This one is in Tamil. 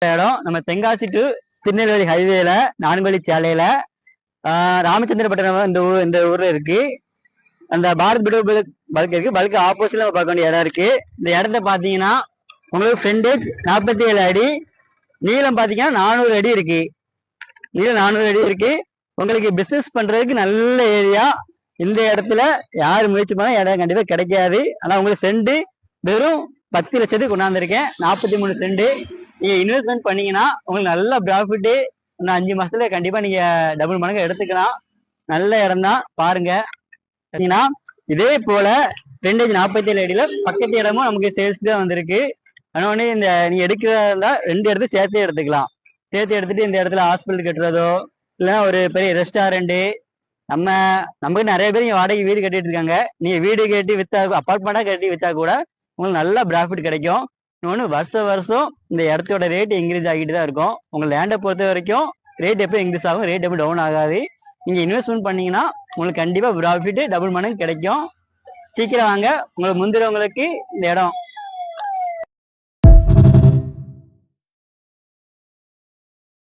இடம் நம்ம தென்காசி டு திருநெல்வேலி ஹைவேல 4 வழி சாலையில ராமச்சந்திரபட்டினம் இந்த ஊர்ல இருக்கு. அந்த பாரத் பெட்ரோல் பல்க் இருக்கு. பல்க் ஆப்போசிட்ல பார்க்க வேண்டிய இடம் இருக்கு. இந்த இடத்த பாத்தீங்கன்னா உங்களுக்கு ஃப்ரண்டேஜ் 47 அடி, நீளம் பாத்தீங்கன்னா 400 அடி இருக்கு. நீளம் 400 அடி இருக்கு. உங்களுக்கு பிசினஸ் பண்றதுக்கு நல்ல ஏரியா. இந்த இடத்துல யாரு முயற்சி பண்ணா இடம் கண்டிப்பா கிடைக்காது. ஆனா உங்களுக்கு சென்ட் வெறும் 10 லட்சத்துக்கு கொண்டாந்துருக்கேன். 43 சென்ட். நீங்க இன்வெஸ்ட்மெண்ட் பண்ணீங்கன்னா உங்களுக்கு நல்ல ப்ராஃபிட். இன்னும் 5 மாசத்துல கண்டிப்பா நீங்க டபுள் மடங்கு எடுத்துக்கலாம். நல்ல இடம் தான், பாருங்க. இதே போல ஃப்ரண்டேஜ் 47 அடியில பக்கத்து இடமும் நமக்கு சேல்ஸ்க்கு தான் வந்திருக்கு. அதனால இந்த நீங்க எடுக்கிறதா இருந்தா 2 இடத்துல சேர்த்தே எடுத்துக்கலாம். சேர்த்து எடுத்துட்டு இந்த இடத்துல ஹாஸ்பிட்டல் கட்டுறதோ இல்லைன்னா ஒரு பெரிய ரெஸ்டாரண்ட், நமக்கு நிறைய பேர் இங்க வாடகை வீடு கட்டிட்டு இருக்காங்க. நீங்க வீடு கட்டி வித்தா, அப்பார்ட்மெண்டா கட்டி வித்தா கூட உங்களுக்கு நல்ல ப்ராஃபிட் கிடைக்கும். இன்னொன்று வருஷம் இந்த இடத்தோட ரேட் இன்க்ரீஸ் ஆகிட்டு தான் இருக்கும். உங்க லேண்டை பொறுத்த வரைக்கும் ரேட் எப்போ இன்க்ரீஸ் ஆகும், ரேட் எப்போ டவுன் ஆகாது. நீங்க இன்வெஸ்ட்மெண்ட் பண்ணீங்கன்னா உங்களுக்கு கண்டிப்பா ப்ராஃபிட் டபுள் மடங்கு கிடைக்கும். சீக்கிரம் வாங்க, உங்களுக்கு முந்திரவங்களுக்கு இந்த இடம்